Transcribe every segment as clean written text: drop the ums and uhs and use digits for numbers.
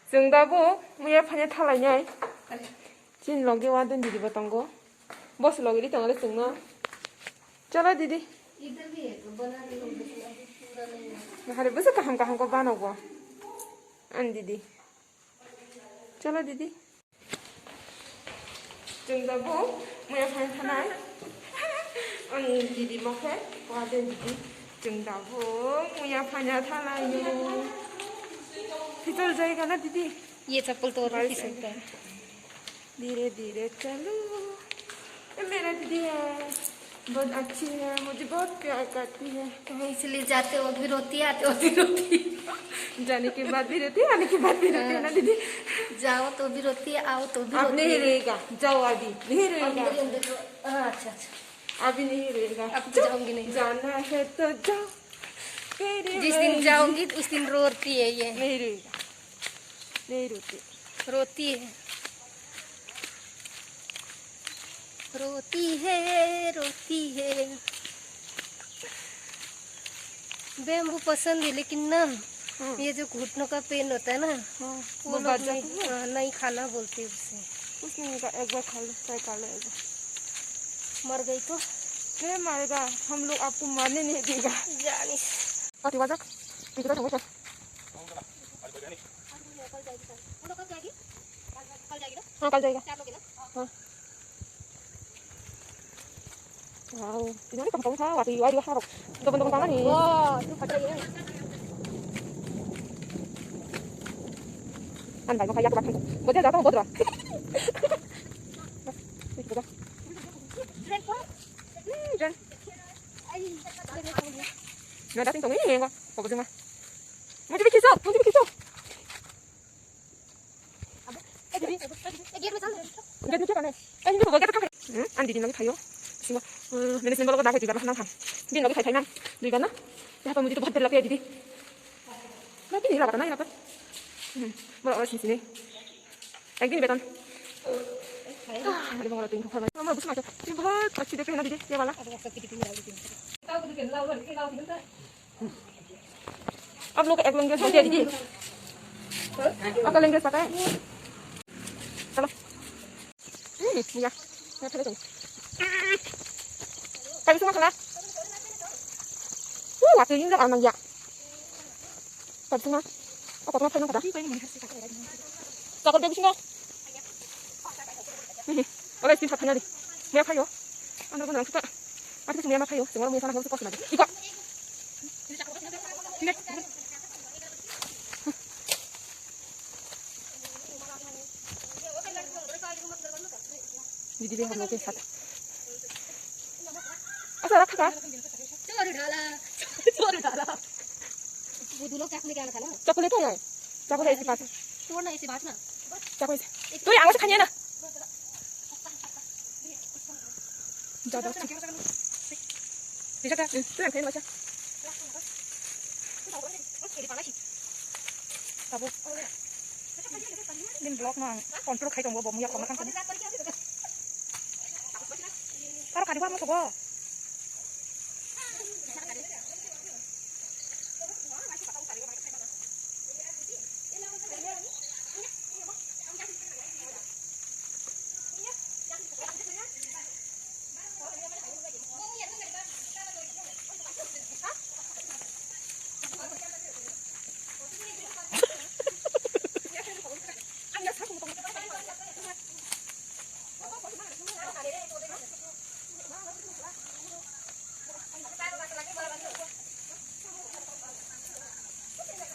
जों दाबो मैया फाने थालायनाय जिन लगे वा दोन दीदी बतांगो बस लगे दी तंगले संग चलो दीदी इधर भी है तो बना रही हूँ पूरा नहीं है। हरे बस कहाँ को बनाओ अन दीदी चलो दीदी जों दाबो मैया फाने थानाय अन दीदी माखे वा दोन दीदी जों दाबो मैया फाने थालायो फिसल जाएगा ना दीदी ये चप्पल तो और भी सकता है। धीरे धीरे चलो ये मेरा दीदी है बहुत अच्छी है मुझे बहुत प्यार करती है इसलिए जाते हो भी रोती है आते हो भी रोती है। जाने के बाद भी रहती है आने के बाद भी रहती है ना दीदी जाओ तो भी रोती है आओ तो भी अब रोती नहीं है। रहेगा जाओ अभी नहीं रहेगा अच्छा अच्छा अभी नहीं रहेगा अब तो जाऊंगी नहीं जाना है तो जाओ जिस दिन जाऊंगी उस दिन रोती है ये नहीं रहेगा नहीं रोती रोती है रोती है रोती है। बेम्बू पसंद है लेकिन ना ये जो घुटनों का पेन होता है ना वो लोग नहीं खाना बोलते उससे कुछ नहीं होगा एक बार खा लो ट्राई कर लो एक बार मर गई तो नहीं मारेगा हम लोग आपको मारने नहीं देगा जानी हाँ कल जाएगा हाँ wow ini kampung saya waktu itu ada harap teman-teman tangan nih wah itu pakai ya andai mau kayak apa buat dia datang buat apa jan nggak datang tong ini enggak fokus cuma mau jadi kisah jadi macam mana ini juga kita kan andi di lagi kayo Sino, मैंने symbol को दागे दिया बस ना हम दिन लगे खाई ना दुई ना यहाँ पर मुझे तो बहुत डर लग रहा है दीदी मैं भी नहीं लगा ना यहाँ पर बड़ा और चीज़ नहीं एक दिन बेतन अरे बहुत दिन खबर मैं बुझ मारता ये बहुत अच्छी देख रहे हैं ना दीदी ये वाला आप लोग एक लैंग्वेज बोलते हैं दीदी आपका लैंग्वेज पता है चलो या मैं चले जाऊँ Kayu semua kena. Waktu ini udah aman ya. Kayu semua. Apa pernah pernah pada? Takut bagus nggak? Oke, sih satunya nih. Mia kayu. Anda pun langsung tak. Mati semua mia kayu. Semua mia sana harus kos lagi. Iko. Sini. Jadi dia harus lagi satu. ऐसा रखा था चोर डाला वो दूल्हों के में क्या रखा ना चॉकलेट है चॉकलेट ऐसी बात तोड़ना ऐसी बात ना चॉकलेट तो ये आंगन से खाइए ना ज़्यादा दिखा तो yang kain macam tahu ini blog nang kontrol kayak tunggu bawa kamu kan taruh kadi apa masuk gua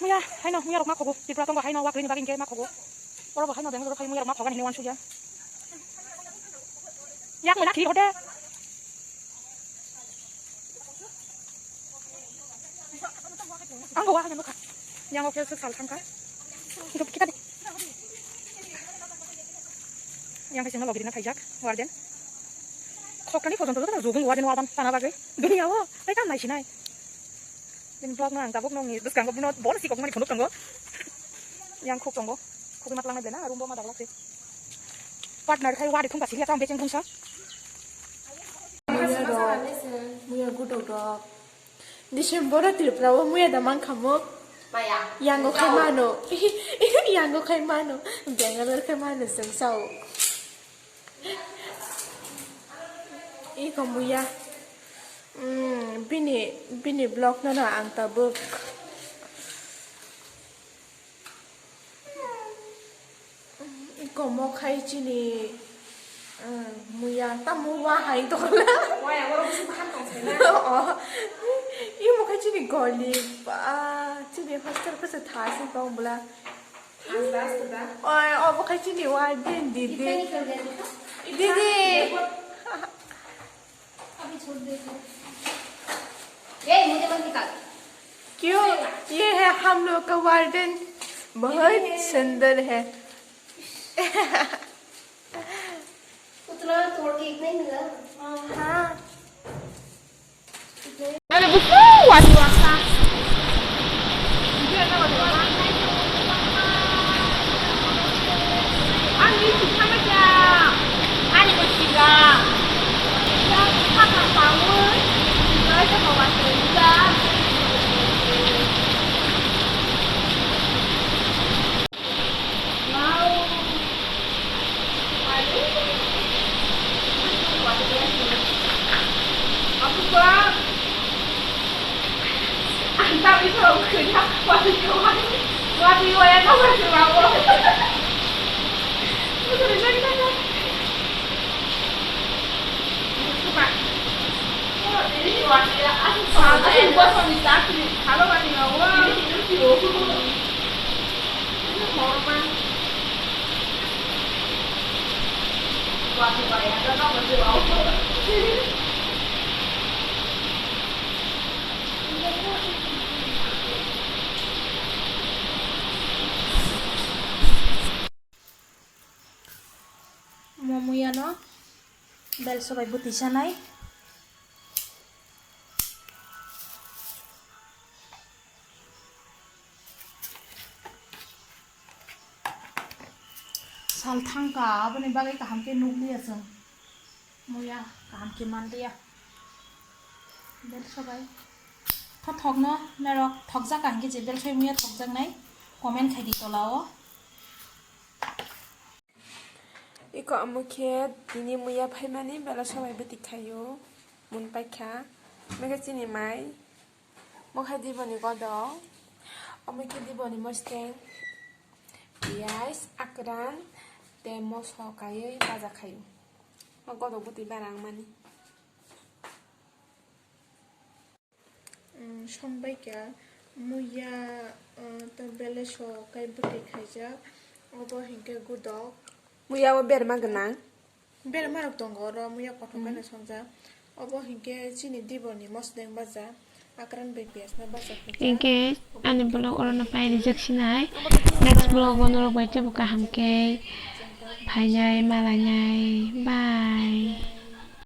Muya, hay no, muya rok mak kogo. Di pratong hay no wak rin baging kay mak kogo. Ora ba hay no beng ro hay muya rok mak kogan ni wan suya. Yak mo na ki hode. Ang gowa kan ka. Yang oke sesal kan ka. Hidup kita deh. Yang kesini lagi dina kayak warden. Kokani foto tuh kan zogung warden warden tanah bagai. Dunia wo, mereka nai sinai. Ini vlog nang tabuk nong ni, terus kan kau punya bonus sih kau mani pondok tanggo, yang kau tanggo, kau mat lang na bena, rumbo mat daglak sih. Partner kayak wadah tunggu sih, lihat orang beceng tungsa. Muya good dog. Desember tirprawa muya damang kamu Yang kay mano. Yang kay mano. Bangalore kay mano sang sao. Ikaw mo ya. Bini blog na ang tabuk. Ikaw mo kay chini. Muya tamu wa hai to la. Wah, yang orang mesti makan tong sana. Oh. Iyo mo kay chini goli ba. Chini hostel ko sa thasi pa bula. Asdas sudah. Oh, mo kay chini wa din कितने didi. निकल गए देखो Didi. अभी छोड़ दे ये मुझे मत निकाल क्यों ये है हम लोग का वार्डन बहुत सुंदर है उतना तोड़ के इतना ही मिला हाँ Ada buku wasa. Dia nama dia. Ani kita macam. Ani bertiga. Yang kakak tahu. Kita sama wasa juga. Mau. Aduh. Wasa dia sini. Aku pulang. Antap itu kerja waktu kawan waktu saya tahu masih rawat. Betul betul kan? Coba. Oh ini waktu ya aku buat wanita ni. Kalau wanita awak ini hidup di bawah. Ini hormat. Waktu saya tahu masih rawat. Mamuya no bel সবাই বুতিছা নাই साल थांका अपने बागे काम के नुकली असं मुया काम के मान दिया बेल सबाई थक न नरक थक जा कान के जे बेल सबाई मुया थक जाग नाय comment खाइदि तलाओ Iko amukhe dini muya phaimani bela sabai buti khayo mun paikha mega chini mai mokha diboni godo amukhe diboni mosteng pias akran te moso kai baja khayo godo buti barang mani sonbai kya muya to bela so kai buti khaija obo hinke gudok Muya wa ber magenang ber marok tongo ro muya kothokana sonja obo hinke chini diboni mosdeng baja akran bps na baja Inke ani blog orona pai rejection next blog onoro baita buka hamke phainyai malanyai bye